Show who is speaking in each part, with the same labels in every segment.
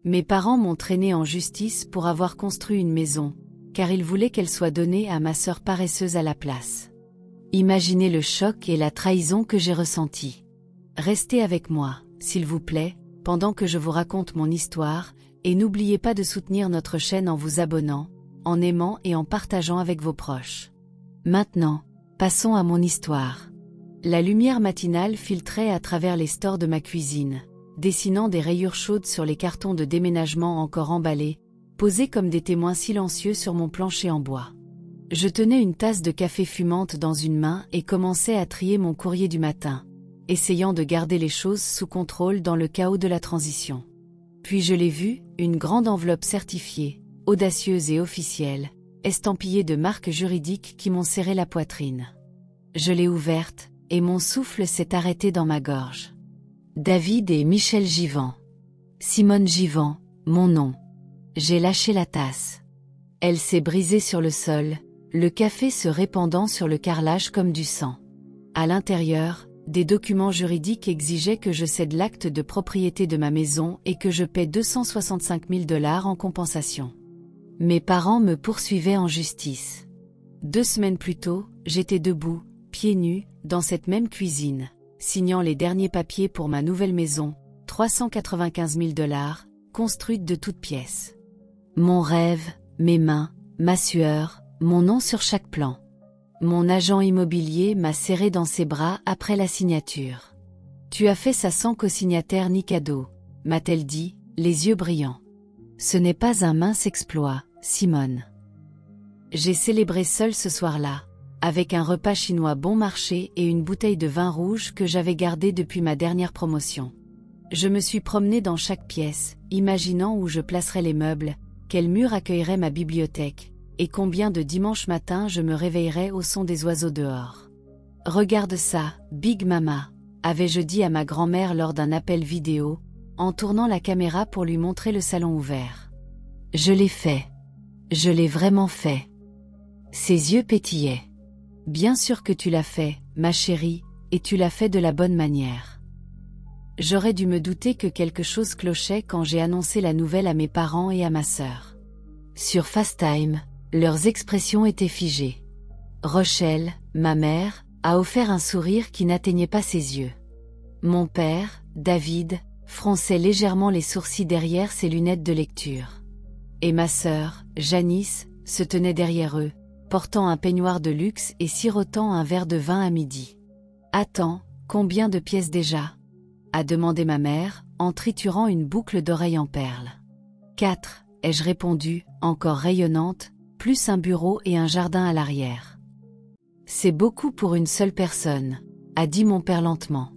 Speaker 1: Mes parents m'ont traîné en justice pour avoir construit une maison, car ils voulaient qu'elle soit donnée à ma sœur paresseuse à la place. Imaginez le choc et la trahison que j'ai ressenti. Restez avec moi, s'il vous plaît, pendant que je vous raconte mon histoire, et n'oubliez pas de soutenir notre chaîne en vous abonnant, en aimant et en partageant avec vos proches. Maintenant, passons à mon histoire. La lumière matinale filtrait à travers les stores de ma cuisine, dessinant des rayures chaudes sur les cartons de déménagement encore emballés, posés comme des témoins silencieux sur mon plancher en bois. Je tenais une tasse de café fumante dans une main et commençais à trier mon courrier du matin, essayant de garder les choses sous contrôle dans le chaos de la transition. Puis je l'ai vu, une grande enveloppe certifiée, audacieuse et officielle, estampillée de marques juridiques qui m'ont serré la poitrine. Je l'ai ouverte, et mon souffle s'est arrêté dans ma gorge. David et Michel Givant. Simone Givant, mon nom. J'ai lâché la tasse. Elle s'est brisée sur le sol, le café se répandant sur le carrelage comme du sang. À l'intérieur, des documents juridiques exigeaient que je cède l'acte de propriété de ma maison et que je paie 265 000 $ en compensation. Mes parents me poursuivaient en justice. 2 semaines plus tôt, j'étais debout, pieds nus, dans cette même cuisine, signant les derniers papiers pour ma nouvelle maison, 395 000 $, construite de toutes pièces. Mon rêve, mes mains, ma sueur, mon nom sur chaque plan. Mon agent immobilier m'a serré dans ses bras après la signature. « Tu as fait ça sans co-signataire ni cadeau », m'a-t-elle dit, les yeux brillants. Ce n'est pas un mince exploit, Simone. J'ai célébré seule ce soir-là, avec un repas chinois bon marché et une bouteille de vin rouge que j'avais gardée depuis ma dernière promotion. Je me suis promenée dans chaque pièce, imaginant où je placerais les meubles, quel mur accueillerait ma bibliothèque, et combien de dimanches matins je me réveillerais au son des oiseaux dehors. « Regarde ça, Big Mama », avais-je dit à ma grand-mère lors d'un appel vidéo, en tournant la caméra pour lui montrer le salon ouvert. Je l'ai fait. Je l'ai vraiment fait. Ses yeux pétillaient. « Bien sûr que tu l'as fait, ma chérie, et tu l'as fait de la bonne manière. » J'aurais dû me douter que quelque chose clochait quand j'ai annoncé la nouvelle à mes parents et à ma sœur. Sur FaceTime, leurs expressions étaient figées. Rochelle, ma mère, a offert un sourire qui n'atteignait pas ses yeux. Mon père, David, fronçait légèrement les sourcils derrière ses lunettes de lecture. Et ma sœur, Janice, se tenait derrière eux, portant un peignoir de luxe et sirotant un verre de vin à midi. « Attends, combien de pièces déjà ?» a demandé ma mère, en triturant une boucle d'oreille en perles. « 4, ai-je répondu, encore rayonnante, plus un bureau et un jardin à l'arrière. « C'est beaucoup pour une seule personne, » a dit mon père lentement.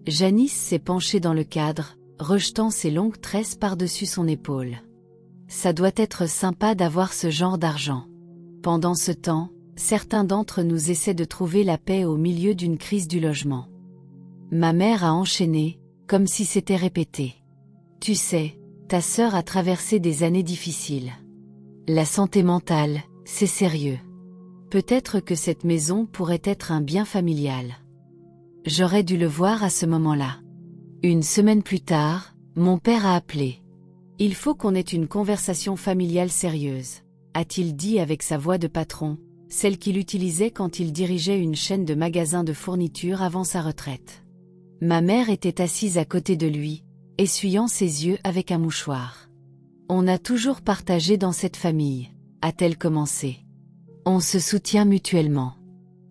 Speaker 1: Janice s'est penchée dans le cadre, rejetant ses longues tresses par-dessus son épaule. « Ça doit être sympa d'avoir ce genre d'argent. » Pendant ce temps, certains d'entre nous essaient de trouver la paix au milieu d'une crise du logement. Ma mère a enchaîné, comme si c'était répété. « Tu sais, ta sœur a traversé des années difficiles. La santé mentale, c'est sérieux. Peut-être que cette maison pourrait être un bien familial. » J'aurais dû le voir à ce moment-là. Une semaine plus tard, mon père a appelé. « Il faut qu'on ait une conversation familiale sérieuse », a-t-il dit avec sa voix de patron, celle qu'il utilisait quand il dirigeait une chaîne de magasins de fournitures avant sa retraite. Ma mère était assise à côté de lui, essuyant ses yeux avec un mouchoir. « On a toujours partagé dans cette famille », a-t-elle commencé. « On se soutient mutuellement.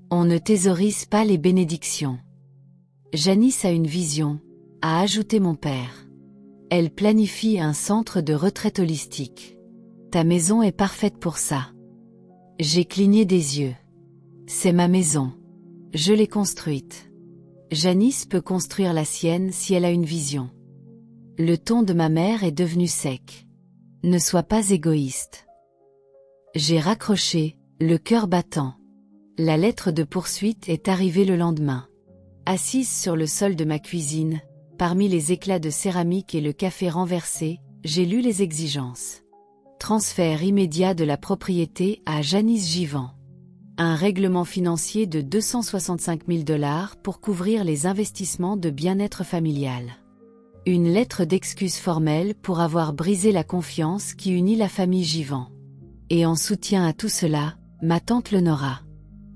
Speaker 1: On ne thésaurise pas les bénédictions. » Janice a une vision, a ajouté mon père. Elle planifie un centre de retraite holistique. Ta maison est parfaite pour ça. J'ai cligné des yeux. C'est ma maison. Je l'ai construite. Janice peut construire la sienne si elle a une vision. Le ton de ma mère est devenu sec. Ne sois pas égoïste. J'ai raccroché, le cœur battant. La lettre de poursuite est arrivée le lendemain. Assise sur le sol de ma cuisine, parmi les éclats de céramique et le café renversé, j'ai lu les exigences. Transfert immédiat de la propriété à Janice Givant. Un règlement financier de 265 000 $ pour couvrir les investissements de bien-être familial. Une lettre d'excuse formelle pour avoir brisé la confiance qui unit la famille Givant. Et en soutien à tout cela, ma tante Lenora.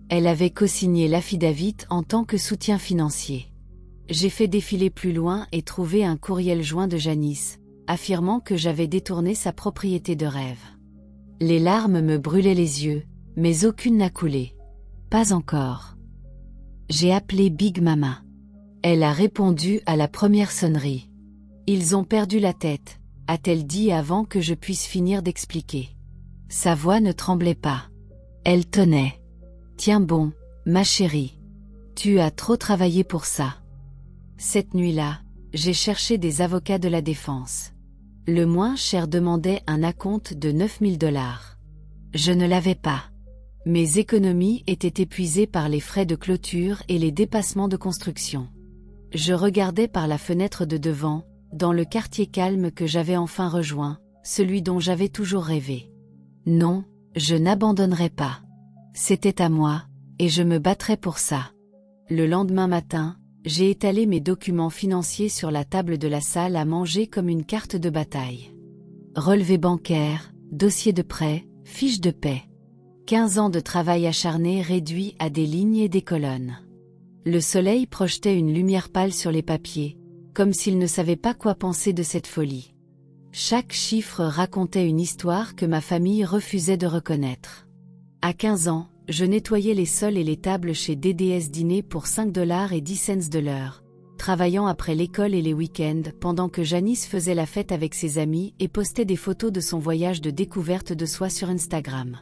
Speaker 1: Elle avait co-signé l'affidavit en tant que soutien financier. J'ai fait défiler plus loin et trouvé un courriel joint de Janice, affirmant que j'avais détourné sa propriété de rêve. Les larmes me brûlaient les yeux, mais aucune n'a coulé. Pas encore. J'ai appelé Big Mama. Elle a répondu à la première sonnerie. Ils ont perdu la tête, a-t-elle dit avant que je puisse finir d'expliquer. Sa voix ne tremblait pas. Elle tenait. Tiens bon, ma chérie. Tu as trop travaillé pour ça. Cette nuit-là, j'ai cherché des avocats de la défense. Le moins cher demandait un acompte de 9 000 $. Je ne l'avais pas. Mes économies étaient épuisées par les frais de clôture et les dépassements de construction. Je regardais par la fenêtre de devant, dans le quartier calme que j'avais enfin rejoint, celui dont j'avais toujours rêvé. Non, je n'abandonnerai pas. C'était à moi, et je me battrais pour ça. Le lendemain matin, j'ai étalé mes documents financiers sur la table de la salle à manger comme une carte de bataille. Relevé bancaire, dossier de prêt, fiche de paie. 15 ans de travail acharné réduits à des lignes et des colonnes. Le soleil projetait une lumière pâle sur les papiers, comme s'il ne savait pas quoi penser de cette folie. Chaque chiffre racontait une histoire que ma famille refusait de reconnaître. À 15 ans, je nettoyais les sols et les tables chez DDS Dîner pour 5 $ et 10 cents de l'heure, travaillant après l'école et les week-ends pendant que Janice faisait la fête avec ses amis et postait des photos de son voyage de découverte de soi sur Instagram.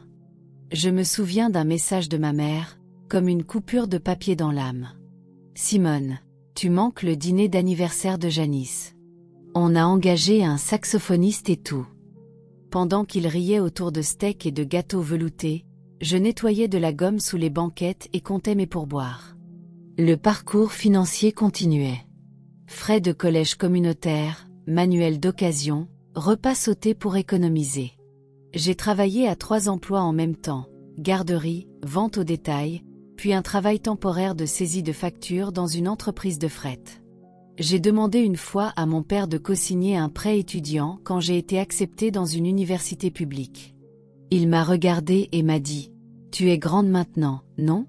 Speaker 1: Je me souviens d'un message de ma mère, comme une coupure de papier dans l'âme. Simone, tu manques le dîner d'anniversaire de Janice. On a engagé un saxophoniste et tout. Pendant qu'il riait autour de steaks et de gâteaux veloutés, je nettoyais de la gomme sous les banquettes et comptais mes pourboires. Le parcours financier continuait. Frais de collège communautaire, manuel d'occasion, repas sautés pour économiser. J'ai travaillé à 3 emplois en même temps, garderie, vente au détail, puis un travail temporaire de saisie de factures dans une entreprise de fret. J'ai demandé une fois à mon père de co-signer un prêt étudiant quand j'ai été acceptée dans une université publique. Il m'a regardée et m'a dit « Tu es grande maintenant, non ?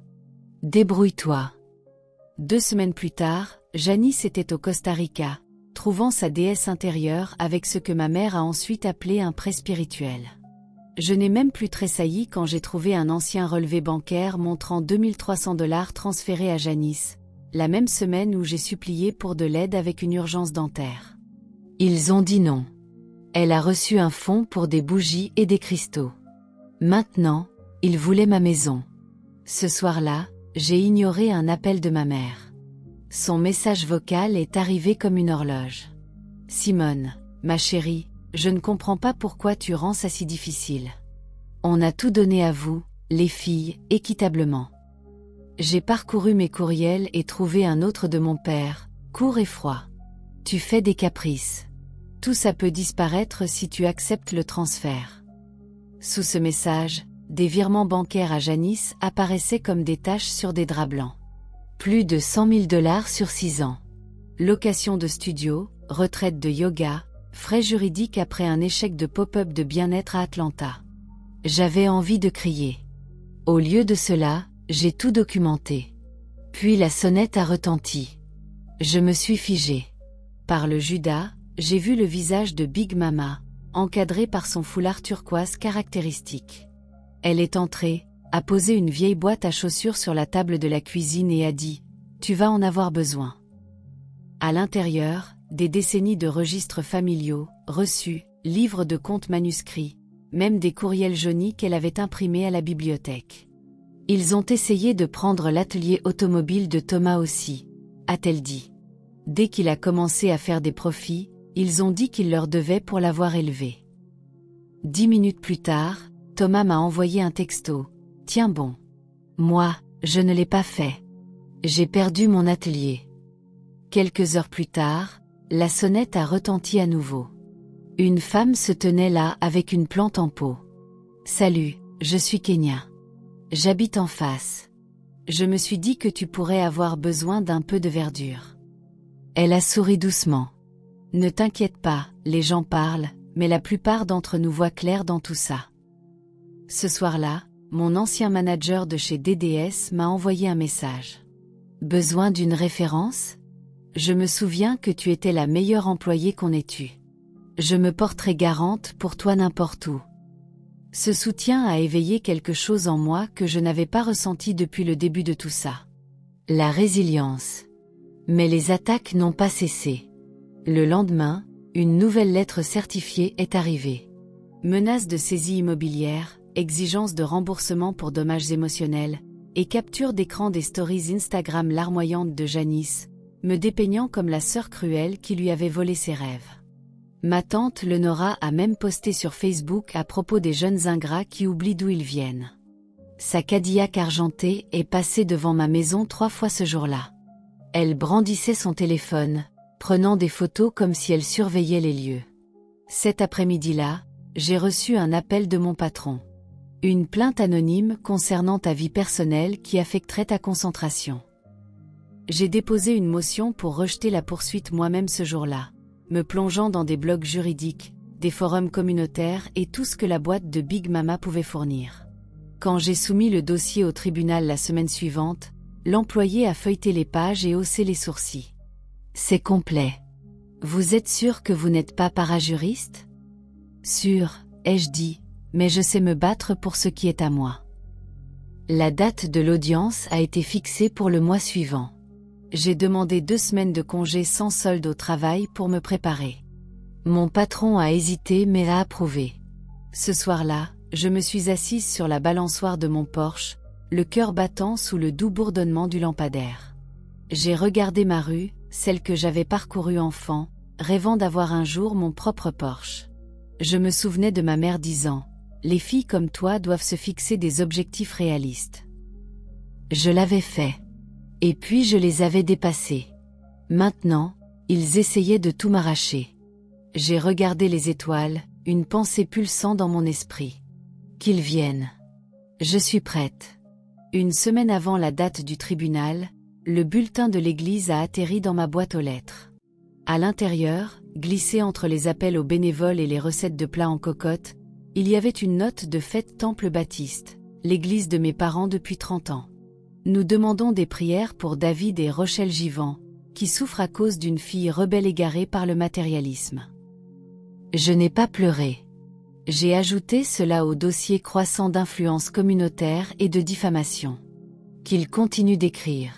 Speaker 1: Débrouille-toi ». 2 semaines plus tard, Janice était au Costa Rica, trouvant sa déesse intérieure avec ce que ma mère a ensuite appelé un prêt spirituel. Je n'ai même plus tressailli quand j'ai trouvé un ancien relevé bancaire montrant 2300 $ transférés à Janice, la même semaine où j'ai supplié pour de l'aide avec une urgence dentaire. Ils ont dit non. Elle a reçu un fonds pour des bougies et des cristaux. Maintenant, ils voulaient ma maison. Ce soir-là, j'ai ignoré un appel de ma mère. Son message vocal est arrivé comme une horloge. « Simone, ma chérie, je ne comprends pas pourquoi tu rends ça si difficile. On a tout donné à vous, les filles, équitablement. » J'ai parcouru mes courriels et trouvé un autre de mon père, court et froid. « Tu fais des caprices. Tout ça peut disparaître si tu acceptes le transfert. » Sous ce message, des virements bancaires à Janice apparaissaient comme des taches sur des draps blancs. Plus de 100 000 $ sur 6 ans. Location de studio, retraite de yoga, frais juridiques après un échec de pop-up de bien-être à Atlanta. J'avais envie de crier. Au lieu de cela, j'ai tout documenté. Puis la sonnette a retenti. Je me suis figée. Par le Judas, j'ai vu le visage de Big Mama, encadré par son foulard turquoise caractéristique. Elle est entrée, a posé une vieille boîte à chaussures sur la table de la cuisine et a dit « Tu vas en avoir besoin ». À l'intérieur, des décennies de registres familiaux, reçus, livres de comptes manuscrits, même des courriels jaunis qu'elle avait imprimés à la bibliothèque. Ils ont essayé de prendre l'atelier automobile de Thomas aussi, a-t-elle dit. Dès qu'il a commencé à faire des profits, ils ont dit qu'il leur devait pour l'avoir élevé. 10 minutes plus tard, Thomas m'a envoyé un texto. « Tiens bon. Moi, je ne l'ai pas fait. J'ai perdu mon atelier. » Quelques heures plus tard, la sonnette a retenti à nouveau. Une femme se tenait là avec une plante en pot. « Salut, je suis Kenya. J'habite en face. Je me suis dit que tu pourrais avoir besoin d'un peu de verdure. » Elle a souri doucement. « Ne t'inquiète pas, les gens parlent, mais la plupart d'entre nous voient clair dans tout ça. Ce soir-là, mon ancien manager de chez DDS m'a envoyé un message. Besoin d'une référence? Je me souviens que tu étais la meilleure employée qu'on ait eue. Je me porterai garante pour toi n'importe où. Ce soutien a éveillé quelque chose en moi que je n'avais pas ressenti depuis le début de tout ça. La résilience. Mais les attaques n'ont pas cessé. Le lendemain, une nouvelle lettre certifiée est arrivée. Menace de saisie immobilière, exigence de remboursement pour dommages émotionnels, et capture d'écran des stories Instagram larmoyantes de Janice, me dépeignant comme la sœur cruelle qui lui avait volé ses rêves. Ma tante Lenora a même posté sur Facebook à propos des jeunes ingrats qui oublient d'où ils viennent. Sa Cadillac argentée est passée devant ma maison 3 fois ce jour-là. Elle brandissait son téléphone, prenant des photos comme si elle surveillait les lieux. Cet après-midi-là, j'ai reçu un appel de mon patron. Une plainte anonyme concernant ta vie personnelle qui affecterait ta concentration. J'ai déposé une motion pour rejeter la poursuite moi-même ce jour-là, me plongeant dans des blogs juridiques, des forums communautaires et tout ce que la boîte de Big Mama pouvait fournir. Quand j'ai soumis le dossier au tribunal la semaine suivante, l'employé a feuilleté les pages et haussé les sourcils. C'est complet. Vous êtes sûr que vous n'êtes pas parajuriste? Sûr, ai-je dit, mais je sais me battre pour ce qui est à moi. La date de l'audience a été fixée pour le mois suivant. J'ai demandé 2 semaines de congé sans solde au travail pour me préparer. Mon patron a hésité mais a approuvé. Ce soir-là, je me suis assise sur la balançoire de mon Porsche, le cœur battant sous le doux bourdonnement du lampadaire. J'ai regardé ma rue, celle que j'avais parcourue enfant, rêvant d'avoir un jour mon propre Porsche. Je me souvenais de ma mère disant « Les filles comme toi doivent se fixer des objectifs réalistes. » Je l'avais fait. Et puis je les avais dépassés. Maintenant, ils essayaient de tout m'arracher. J'ai regardé les étoiles, une pensée pulsant dans mon esprit. Qu'ils viennent. Je suis prête. Une semaine avant la date du tribunal, le bulletin de l'église a atterri dans ma boîte aux lettres. À l'intérieur, glissé entre les appels aux bénévoles et les recettes de plats en cocotte, il y avait une note de fête Temple Baptiste, l'église de mes parents depuis 30 ans. Nous demandons des prières pour David et Rochelle Givant, qui souffrent à cause d'une fille rebelle égarée par le matérialisme. Je n'ai pas pleuré. J'ai ajouté cela au dossier croissant d'influence communautaire et de diffamation. Qu'il continue d'écrire.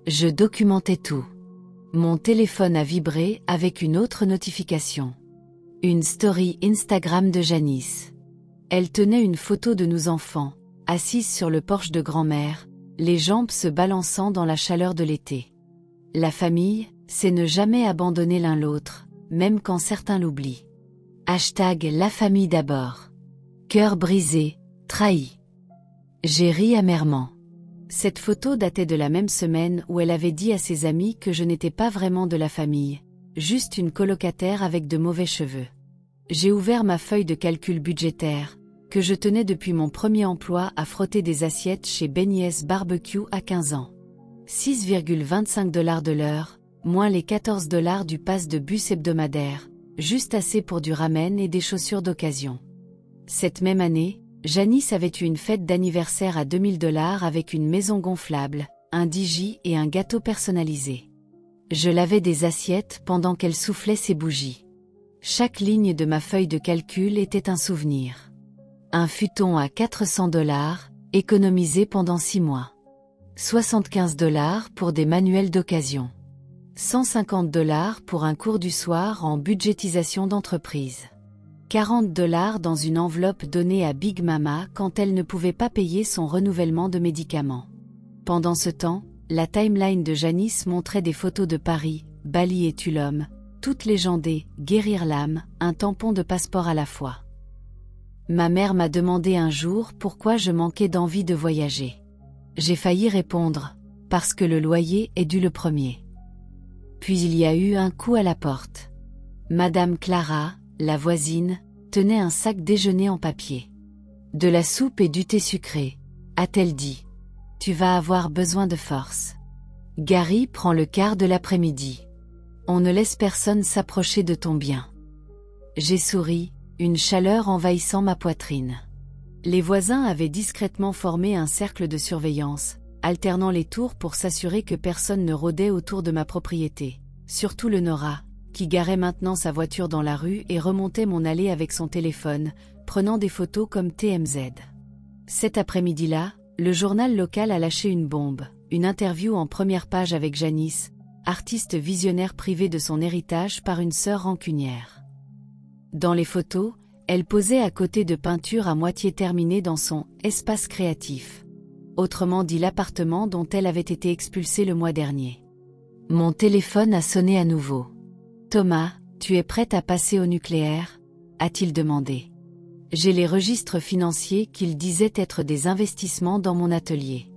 Speaker 1: Je documentais tout. Mon téléphone a vibré avec une autre notification. Une story Instagram de Janice. Elle tenait une photo de nous enfants, assises sur le porche de grand-mère, les jambes se balançant dans la chaleur de l'été. La famille, c'est ne jamais abandonner l'un l'autre, même quand certains l'oublient. Hashtag la famille d'abord. Cœur brisé, trahi. J'ai ri amèrement. Cette photo datait de la même semaine où elle avait dit à ses amis que je n'étais pas vraiment de la famille, juste une colocataire avec de mauvais cheveux. J'ai ouvert ma feuille de calcul budgétaire, que je tenais depuis mon premier emploi à frotter des assiettes chez Benny's Barbecue à 15 ans. 6,25 $ de l'heure, moins les 14 $ du pass de bus hebdomadaire, juste assez pour du ramen et des chaussures d'occasion. Cette même année, Janice avait eu une fête d'anniversaire à 2000 $ avec une maison gonflable, un DJ et un gâteau personnalisé. Je lavais des assiettes pendant qu'elle soufflait ses bougies. Chaque ligne de ma feuille de calcul était un souvenir. Un futon à 400 $, économisé pendant 6 mois. 75 $ pour des manuels d'occasion. 150 $ pour un cours du soir en budgétisation d'entreprise. 40 $ dans une enveloppe donnée à Big Mama quand elle ne pouvait pas payer son renouvellement de médicaments. Pendant ce temps, la timeline de Janice montrait des photos de Paris, Bali et Tulum, toutes légendées, guérir l'âme, un tampon de passeport à la fois. Ma mère m'a demandé un jour pourquoi je manquais d'envie de voyager. J'ai failli répondre, parce que le loyer est dû le premier. Puis il y a eu un coup à la porte. Madame Clara, la voisine, tenait un sac déjeuner en papier. De la soupe et du thé sucré, a-t-elle dit. Tu vas avoir besoin de force. Gary prend le quart de l'après-midi. On ne laisse personne s'approcher de ton bien. J'ai souri, une chaleur envahissant ma poitrine. Les voisins avaient discrètement formé un cercle de surveillance, alternant les tours pour s'assurer que personne ne rôdait autour de ma propriété, surtout le Nora, qui garait maintenant sa voiture dans la rue et remontait mon allée avec son téléphone, prenant des photos comme TMZ. Cet après-midi-là, le journal local a lâché une bombe, une interview en première page avec Janice, artiste visionnaire privée de son héritage par une sœur rancunière. Dans les photos, elle posait à côté de peintures à moitié terminées dans son « espace créatif », autrement dit l'appartement dont elle avait été expulsée le mois dernier. Mon téléphone a sonné à nouveau. « Thomas, tu es prête à passer au nucléaire ?» a-t-il demandé. J'ai les registres financiers qu'il disait être des investissements dans mon atelier.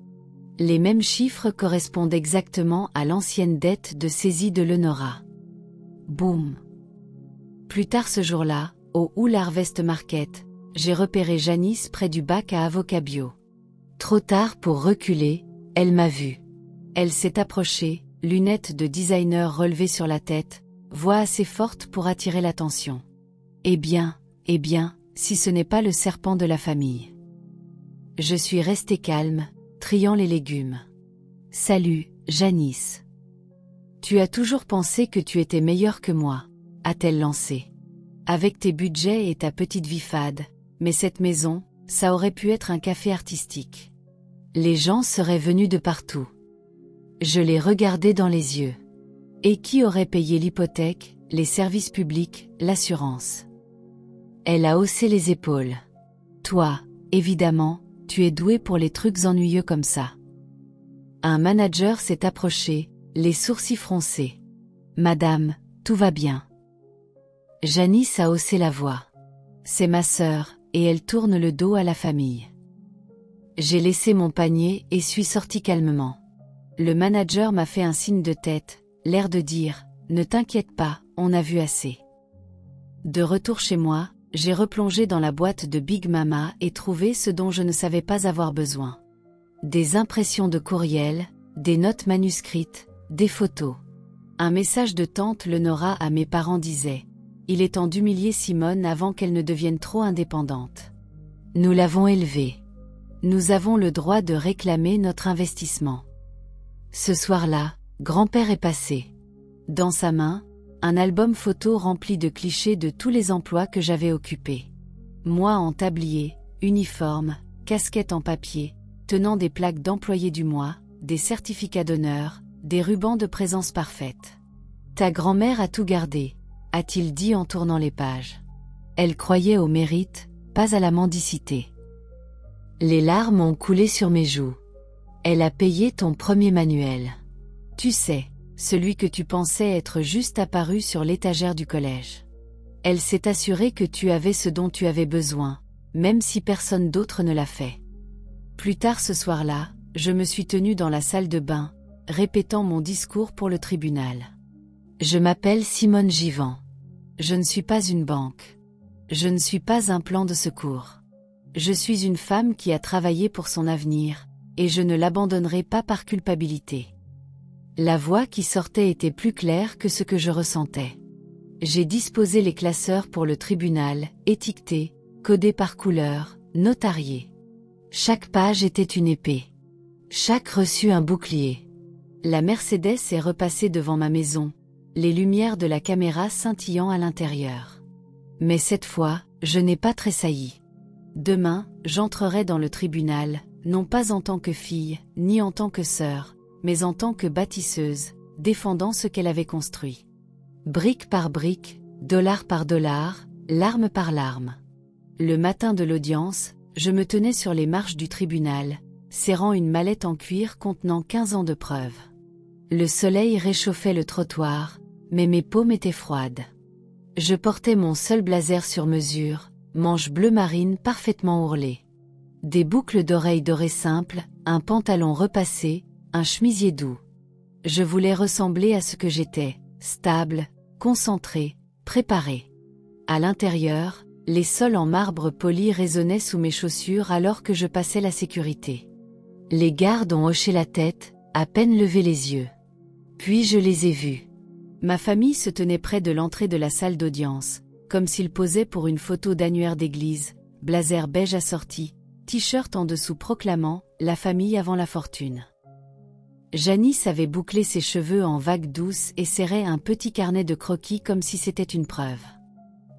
Speaker 1: Les mêmes chiffres correspondent exactement à l'ancienne dette de saisie de l'Enora. Boum. Plus tard ce jour-là, au Hull Harvest Market, j'ai repéré Janice près du bac à avocats bio. Trop tard pour reculer, elle m'a vu. Elle s'est approchée, lunettes de designer relevées sur la tête, voix assez forte pour attirer l'attention. Eh bien, si ce n'est pas le serpent de la famille. Je suis restée calme, triant les légumes. Salut, Janice. Tu as toujours pensé que tu étais meilleure que moi, a-t-elle lancé. Avec tes budgets et ta petite vie fade, mais cette maison, ça aurait pu être un café artistique. Les gens seraient venus de partout. Je l'ai regardé dans les yeux. Et qui aurait payé l'hypothèque, les services publics, l'assurance? Elle a haussé les épaules. Toi, évidemment, tu es doué pour les trucs ennuyeux comme ça. Un manager s'est approché, les sourcils froncés. Madame, tout va bien. Janice a haussé la voix. C'est ma sœur, et elle tourne le dos à la famille. J'ai laissé mon panier et suis sorti calmement. Le manager m'a fait un signe de tête, l'air de dire « Ne t'inquiète pas, on a vu assez ». De retour chez moi, j'ai replongé dans la boîte de Big Mama et trouvé ce dont je ne savais pas avoir besoin. Des impressions de courriel, des notes manuscrites, des photos. Un message de tante Lenora à mes parents disait « Il est temps d'humilier Simone avant qu'elle ne devienne trop indépendante. Nous l'avons élevée. Nous avons le droit de réclamer notre investissement. » Ce soir-là, grand-père est passé. Dans sa main, un album photo rempli de clichés de tous les emplois que j'avais occupés. Moi en tablier, uniforme, casquette en papier, tenant des plaques d'employés du mois, des certificats d'honneur, des rubans de présence parfaite. Ta grand-mère a tout gardé, a-t-il dit en tournant les pages. Elle croyait au mérite, pas à la mendicité. Les larmes ont coulé sur mes joues. Elle a payé ton premier manuel. Tu sais, celui que tu pensais être juste apparu sur l'étagère du collège. Elle s'est assurée que tu avais ce dont tu avais besoin, même si personne d'autre ne l'a fait. Plus tard ce soir-là, je me suis tenue dans la salle de bain, répétant mon discours pour le tribunal. Je m'appelle Simone Givant. Je ne suis pas une banque. Je ne suis pas un plan de secours. Je suis une femme qui a travaillé pour son avenir, et je ne l'abandonnerai pas par culpabilité. La voix qui sortait était plus claire que ce que je ressentais. J'ai disposé les classeurs pour le tribunal, étiquetés, codés par couleur, notariés. Chaque page était une épée. Chaque reçu un bouclier. La Mercedes est repassée devant ma maison, les lumières de la caméra scintillant à l'intérieur. Mais cette fois, je n'ai pas tressailli. Demain, j'entrerai dans le tribunal, non pas en tant que fille, ni en tant que sœur, mais en tant que bâtisseuse, défendant ce qu'elle avait construit. Brique par brique, dollar par dollar, larme par larme. Le matin de l'audience, je me tenais sur les marches du tribunal, serrant une mallette en cuir contenant 15 ans de preuves. Le soleil réchauffait le trottoir, mais mes paumes étaient froides. Je portais mon seul blazer sur mesure, manches bleu marine parfaitement ourlées. Des boucles d'oreilles dorées simples, un pantalon repassé, un chemisier doux. Je voulais ressembler à ce que j'étais, stable, concentré, préparé. À l'intérieur, les sols en marbre poli résonnaient sous mes chaussures alors que je passais la sécurité. Les gardes ont hoché la tête, à peine levé les yeux. Puis je les ai vus. Ma famille se tenait près de l'entrée de la salle d'audience, comme s'ils posaient pour une photo d'annuaire d'église, blazer beige assorti, t-shirt en dessous proclamant « La famille avant la fortune ». Janice avait bouclé ses cheveux en vagues douces et serrait un petit carnet de croquis comme si c'était une preuve.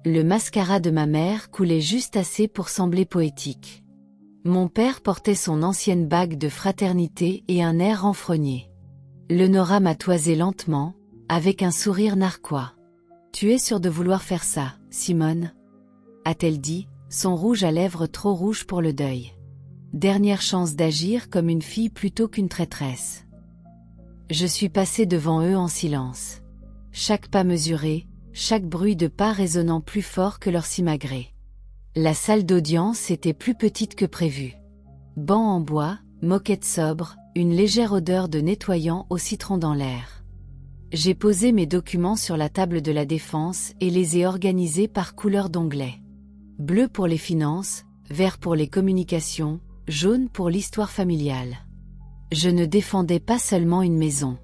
Speaker 1: Le mascara de ma mère coulait juste assez pour sembler poétique. Mon père portait son ancienne bague de fraternité et un air renfrogné. Leonora m'a toisé lentement, avec un sourire narquois. « Tu es sûre de vouloir faire ça, Simone ?» a-t-elle dit, son rouge à lèvres trop rouge pour le deuil. Dernière chance d'agir comme une fille plutôt qu'une traîtresse. Je suis passée devant eux en silence. Chaque pas mesuré, chaque bruit de pas résonnant plus fort que leur simagrée. La salle d'audience était plus petite que prévu. Bancs en bois, moquette sobre, une légère odeur de nettoyant au citron dans l'air. J'ai posé mes documents sur la table de la défense et les ai organisés par couleur d'onglet. Bleu pour les finances, vert pour les communications, jaune pour l'histoire familiale. Je ne défendais pas seulement une maison.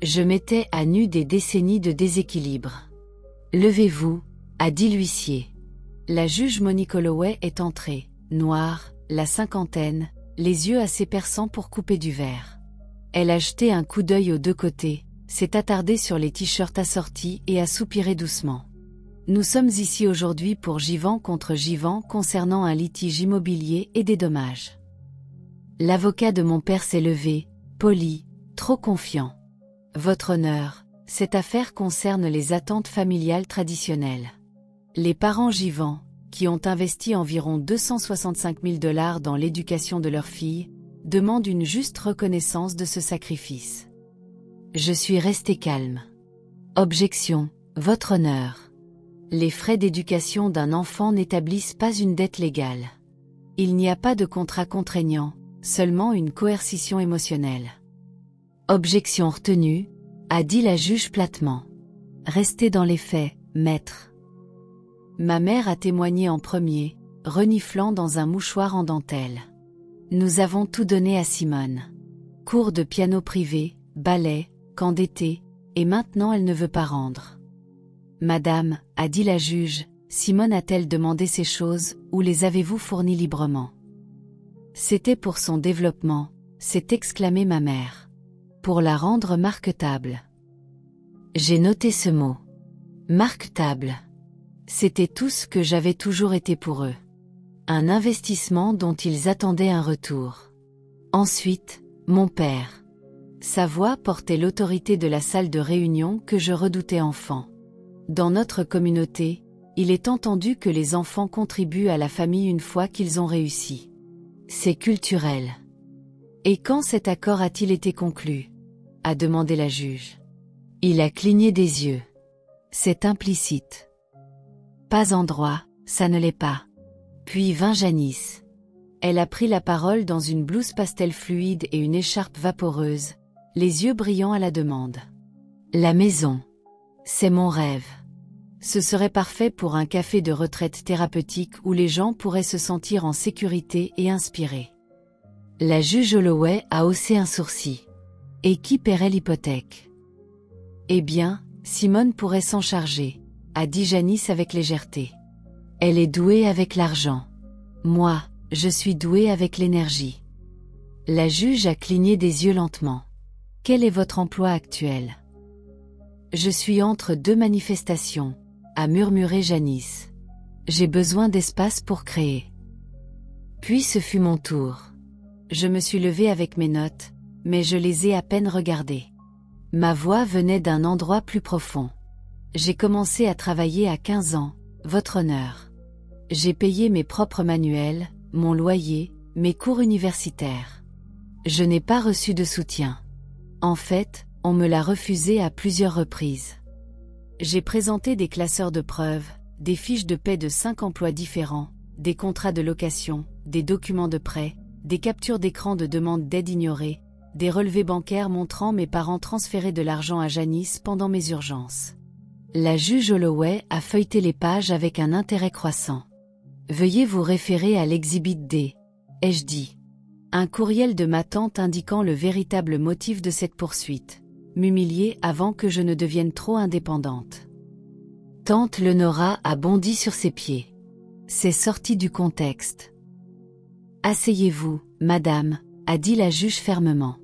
Speaker 1: Je mettais à nu des décennies de déséquilibre. « Levez-vous » a dit l'huissier. La juge Monique Holloway est entrée, noire, la cinquantaine, les yeux assez perçants pour couper du verre. Elle a jeté un coup d'œil aux deux côtés, s'est attardée sur les t-shirts assortis et a soupiré doucement. Nous sommes ici aujourd'hui pour Givens contre Givens concernant un litige immobilier et des dommages. L'avocat de mon père s'est levé, poli, trop confiant. Votre honneur, cette affaire concerne les attentes familiales traditionnelles. Les parents Givens, qui ont investi environ 265 000 $ dans l'éducation de leur fille, demandent une juste reconnaissance de ce sacrifice. Je suis resté calme. Objection, votre honneur. Les frais d'éducation d'un enfant n'établissent pas une dette légale. Il n'y a pas de contrat contraignant, seulement une coercition émotionnelle. Objection retenue, a dit la juge platement. Restez dans les faits, maître. Ma mère a témoigné en premier, reniflant dans un mouchoir en dentelle. Nous avons tout donné à Simone. Cours de piano privé, ballet, camp d'été, et maintenant elle ne veut pas rendre. Madame, a dit la juge, Simone a-t-elle demandé ces choses, ou les avez-vous fournies librement? C'était pour son développement, s'est exclamée ma mère. Pour la rendre marquetable. J'ai noté ce mot. Marquetable. C'était tout ce que j'avais toujours été pour eux. Un investissement dont ils attendaient un retour. Ensuite, mon père. Sa voix portait l'autorité de la salle de réunion que je redoutais enfant. Dans notre communauté, il est entendu que les enfants contribuent à la famille une fois qu'ils ont réussi. C'est culturel. Et quand cet accord a-t-il été conclu? A demandé la juge. Il a cligné des yeux. C'est implicite. Pas en droit, ça ne l'est pas. Puis vint Janice. Elle a pris la parole dans une blouse pastel fluide et une écharpe vaporeuse, les yeux brillants à la demande. La maison. C'est mon rêve. Ce serait parfait pour un café de retraite thérapeutique où les gens pourraient se sentir en sécurité et inspirés. La juge Holloway a haussé un sourcil. Et qui paierait l'hypothèque? Eh bien, Simone pourrait s'en charger, a dit Janice avec légèreté. Elle est douée avec l'argent. Moi, je suis douée avec l'énergie. La juge a cligné des yeux lentement. Quel est votre emploi actuel? Je suis entre deux manifestations, a murmuré Janice. J'ai besoin d'espace pour créer. Puis ce fut mon tour. Je me suis levée avec mes notes, mais je les ai à peine regardées. Ma voix venait d'un endroit plus profond. J'ai commencé à travailler à 15 ans, votre honneur. J'ai payé mes propres manuels, mon loyer, mes cours universitaires. Je n'ai pas reçu de soutien. En fait, on me l'a refusé à plusieurs reprises. J'ai présenté des classeurs de preuves, des fiches de paie de 5 emplois différents, des contrats de location, des documents de prêt, des captures d'écran de demande d'aide ignorées, des relevés bancaires montrant mes parents transférer de l'argent à Janice pendant mes urgences. La juge Holloway a feuilleté les pages avec un intérêt croissant. Veuillez vous référer à l'exhibit D, ai-je dit. Un courriel de ma tante indiquant le véritable motif de cette poursuite. m'humilier avant que je ne devienne trop indépendante. Tante Lenora a bondi sur ses pieds. C'est sorti du contexte. Asseyez-vous, madame, a dit la juge fermement.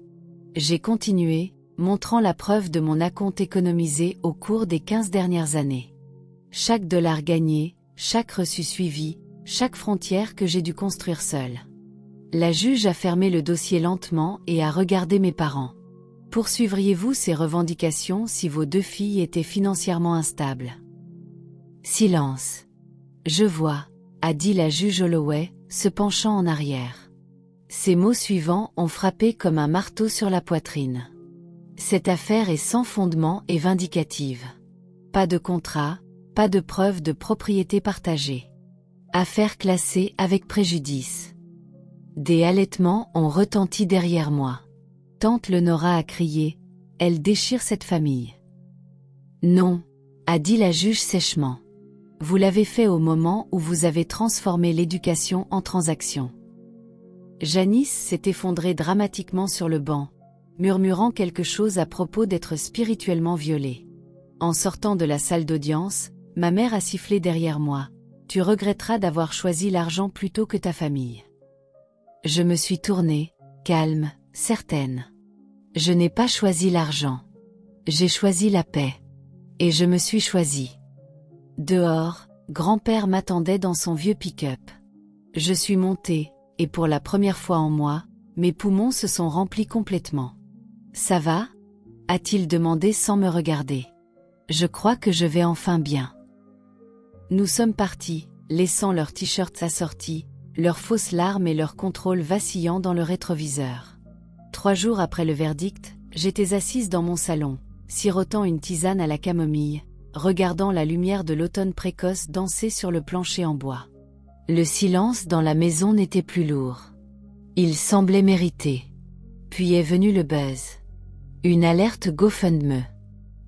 Speaker 1: J'ai continué, montrant la preuve de mon acompte économisé au cours des 15 dernières années. Chaque dollar gagné, chaque reçu suivi, chaque frontière que j'ai dû construire seule. La juge a fermé le dossier lentement et a regardé mes parents. Poursuivriez-vous ces revendications si vos 2 filles étaient financièrement instables? Silence. Je vois, a dit la juge Holloway, se penchant en arrière. Ces mots suivants ont frappé comme un marteau sur la poitrine. Cette affaire est sans fondement et vindicative. Pas de contrat, pas de preuve de propriété partagée. Affaire classée avec préjudice. Des halètements ont retenti derrière moi. Tante Lenora a crié, elle déchire cette famille. Non, a dit la juge sèchement. Vous l'avez fait au moment où vous avez transformé l'éducation en transaction. Janice s'est effondrée dramatiquement sur le banc, murmurant quelque chose à propos d'être spirituellement violée. En sortant de la salle d'audience, ma mère a sifflé derrière moi. Tu regretteras d'avoir choisi l'argent plutôt que ta famille. Je me suis tournée, calme, certaine. Je n'ai pas choisi l'argent. J'ai choisi la paix. Et je me suis choisie. Dehors, grand-père m'attendait dans son vieux pick-up. Je suis montée, et pour la première fois en moi, mes poumons se sont remplis complètement. Ça va? A-t-il demandé sans me regarder. Je crois que je vais enfin bien. Nous sommes partis, laissant leurs t-shirts assortis, leurs fausses larmes et leur contrôle vacillant dans le rétroviseur. 3 jours après le verdict, j'étais assise dans mon salon, sirotant une tisane à la camomille, regardant la lumière de l'automne précoce danser sur le plancher en bois. Le silence dans la maison n'était plus lourd. Il semblait mérité. Puis est venu le buzz. Une alerte GoFundMe.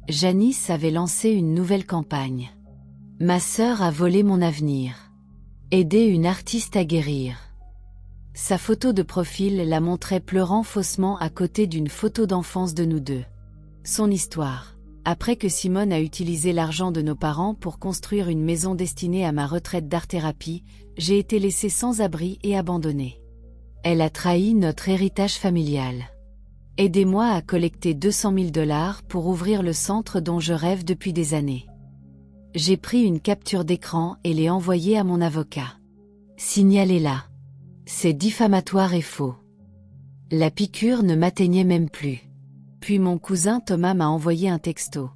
Speaker 1: Janice avait lancé une nouvelle campagne. Ma sœur a volé mon avenir. Aider une artiste à guérir. Sa photo de profil la montrait pleurant faussement à côté d'une photo d'enfance de nous deux. Son histoire. Après que Simone a utilisé l'argent de nos parents pour construire une maison destinée à ma retraite d'art-thérapie, j'ai été laissée sans abri et abandonnée. Elle a trahi notre héritage familial. Aidez-moi à collecter 200 000 $ pour ouvrir le centre dont je rêve depuis des années. J'ai pris une capture d'écran et l'ai envoyée à mon avocat. Signalez-la. C'est diffamatoire et faux. La piqûre ne m'atteignait même plus. Puis mon cousin Thomas m'a envoyé un texto.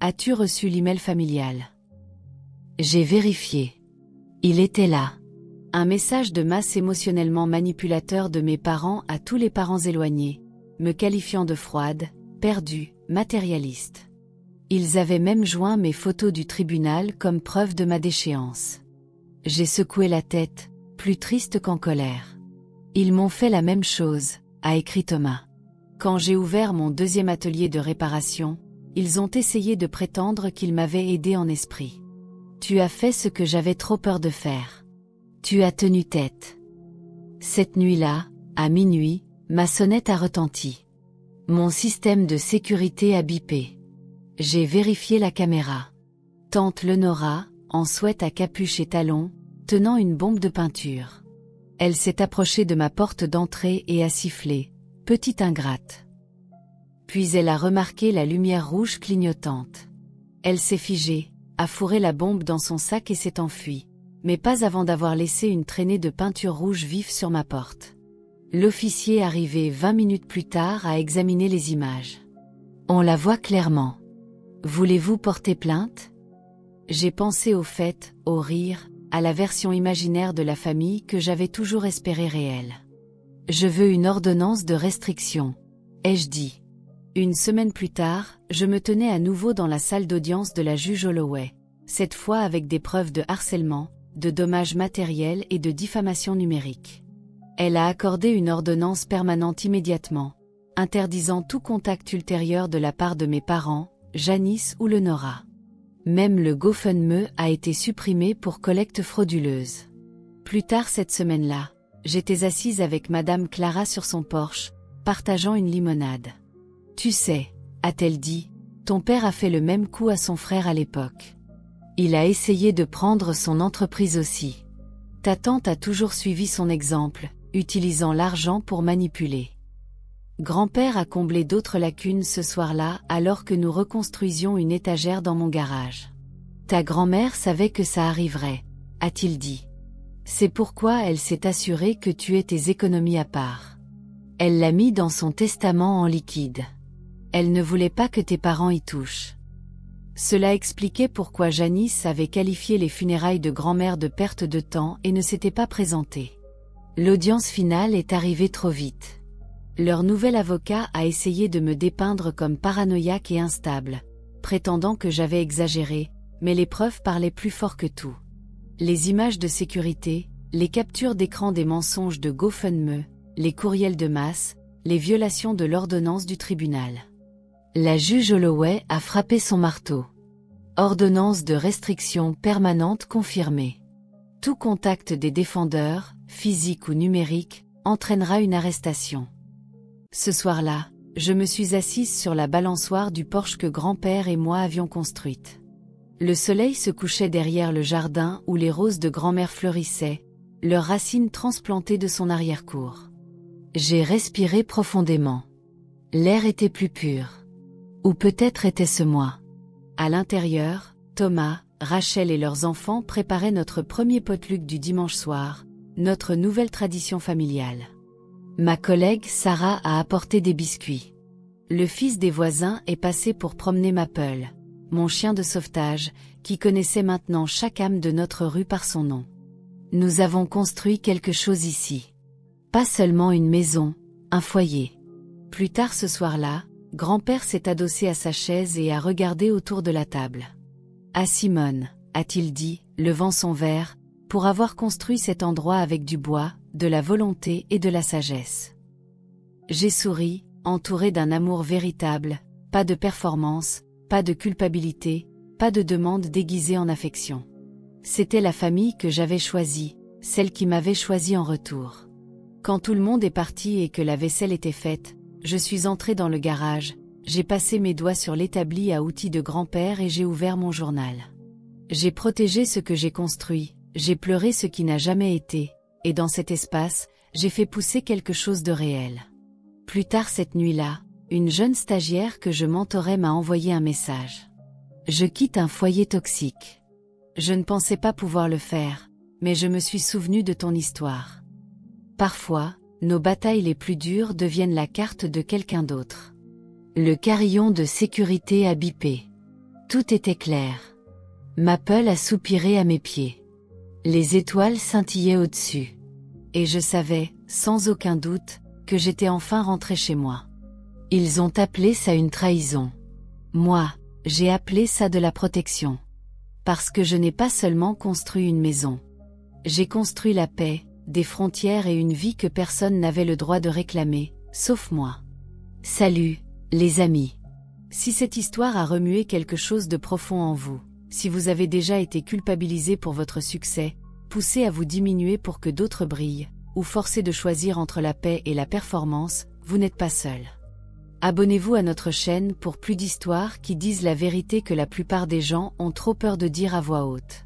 Speaker 1: As-tu reçu l'email familial? J'ai vérifié. Il était là. Un message de masse émotionnellement manipulateur de mes parents à tous les parents éloignés, me qualifiant de froide, perdue, matérialiste. Ils avaient même joint mes photos du tribunal comme preuve de ma déchéance. J'ai secoué la tête, plus triste qu'en colère. Ils m'ont fait la même chose, a écrit Thomas. Quand j'ai ouvert mon 2e atelier de réparation, ils ont essayé de prétendre qu'ils m'avaient aidé en esprit. Tu as fait ce que j'avais trop peur de faire. Tu as tenu tête. Cette nuit-là, à minuit, ma sonnette a retenti. Mon système de sécurité a bipé. J'ai vérifié la caméra. Tante Lenora, en sweat à capuche et talons, tenant une bombe de peinture. Elle s'est approchée de ma porte d'entrée et a sifflé, petite ingrate. Puis elle a remarqué la lumière rouge clignotante. Elle s'est figée, a fourré la bombe dans son sac et s'est enfuie, mais pas avant d'avoir laissé une traînée de peinture rouge vif sur ma porte. L'officier arrivé 20 minutes plus tard a examiné les images. On la voit clairement. Voulez-vous porter plainte? J'ai pensé au fait, au rire, à la version imaginaire de la famille que j'avais toujours espérée réelle. Je veux une ordonnance de restriction, ai-je dit. 1 semaine plus tard, je me tenais à nouveau dans la salle d'audience de la juge Holloway, cette fois avec des preuves de harcèlement, de dommages matériels et de diffamation numérique. Elle a accordé une ordonnance permanente immédiatement, interdisant tout contact ultérieur de la part de mes parents, Janice ou Lenora. Même le GoFundMe a été supprimé pour collecte frauduleuse. Plus tard cette semaine-là, j'étais assise avec Madame Clara sur son porche, partageant une limonade. Tu sais, a-t-elle dit, ton père a fait le même coup à son frère à l'époque. Il a essayé de prendre son entreprise aussi. Ta tante a toujours suivi son exemple, utilisant l'argent pour manipuler. Grand-père a comblé d'autres lacunes ce soir-là alors que nous reconstruisions une étagère dans mon garage. Ta grand-mère savait que ça arriverait, a-t-il dit. C'est pourquoi elle s'est assurée que tu aies tes économies à part. Elle l'a mis dans son testament en liquide. Elle ne voulait pas que tes parents y touchent. Cela expliquait pourquoi Janice avait qualifié les funérailles de grand-mère de perte de temps et ne s'était pas présentée. L'audience finale est arrivée trop vite. Leur nouvel avocat a essayé de me dépeindre comme paranoïaque et instable, prétendant que j'avais exagéré, mais les preuves parlaient plus fort que tout. Les images de sécurité, les captures d'écran des mensonges de GoFundMe, les courriels de masse, les violations de l'ordonnance du tribunal. La juge Holloway a frappé son marteau. Ordonnance de restriction permanente confirmée. Tout contact des défendeurs, physique ou numérique, entraînera une arrestation. Ce soir-là, je me suis assise sur la balançoire du Porsche que grand-père et moi avions construite. Le soleil se couchait derrière le jardin où les roses de grand-mère fleurissaient, leurs racines transplantées de son arrière-cour. J'ai respiré profondément. L'air était plus pur. Ou peut-être était-ce moi. À l'intérieur, Thomas, Rachel et leurs enfants préparaient notre premier potluck du dimanche soir, notre nouvelle tradition familiale. Ma collègue Sarah a apporté des biscuits. Le fils des voisins est passé pour promener Maple, mon chien de sauvetage, qui connaissait maintenant chaque âme de notre rue par son nom. Nous avons construit quelque chose ici. Pas seulement une maison, un foyer. Plus tard ce soir-là, grand-père s'est adossé à sa chaise et a regardé autour de la table. « Ah Simone, a-t-il dit, levant son verre, pour avoir construit cet endroit avec du bois, de la volonté et de la sagesse. » J'ai souri, entouré d'un amour véritable, pas de performance, pas de culpabilité, pas de demande déguisée en affection. C'était la famille que j'avais choisie, celle qui m'avait choisi en retour. Quand tout le monde est parti et que la vaisselle était faite, je suis entré dans le garage, j'ai passé mes doigts sur l'établi à outils de grand-père et j'ai ouvert mon journal. J'ai protégé ce que j'ai construit, j'ai pleuré ce qui n'a jamais été, et dans cet espace, j'ai fait pousser quelque chose de réel. Plus tard cette nuit-là, une jeune stagiaire que je mentorais m'a envoyé un message. Je quitte un foyer toxique. Je ne pensais pas pouvoir le faire, mais je me suis souvenu de ton histoire. Parfois, nos batailles les plus dures deviennent la carte de quelqu'un d'autre. Le carillon de sécurité a bipé. Tout était clair. Maple a soupiré à mes pieds. Les étoiles scintillaient au-dessus. Et je savais, sans aucun doute, que j'étais enfin rentré chez moi. Ils ont appelé ça une trahison. Moi, j'ai appelé ça de la protection. Parce que je n'ai pas seulement construit une maison. J'ai construit la paix, des frontières et une vie que personne n'avait le droit de réclamer, sauf moi. Salut, les amis. Si cette histoire a remué quelque chose de profond en vous, si vous avez déjà été culpabilisé pour votre succès, poussé à vous diminuer pour que d'autres brillent, ou forcé de choisir entre la paix et la performance, vous n'êtes pas seul. Abonnez-vous à notre chaîne pour plus d'histoires qui disent la vérité que la plupart des gens ont trop peur de dire à voix haute.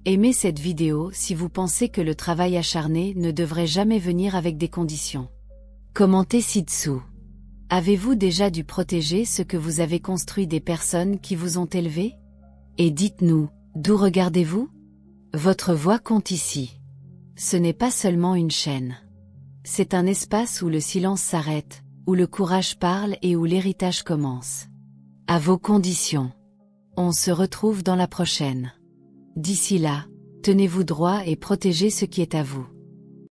Speaker 1: Aimez cette vidéo si vous pensez que le travail acharné ne devrait jamais venir avec des conditions. Commentez ci-dessous. Avez-vous déjà dû protéger ce que vous avez construit des personnes qui vous ont élevé? Et dites-nous, d'où regardez-vous? Votre voix compte ici. Ce n'est pas seulement une chaîne. C'est un espace où le silence s'arrête, où le courage parle et où l'héritage commence. À vos conditions. On se retrouve dans la prochaine. D'ici là, tenez-vous droit et protégez ce qui est à vous.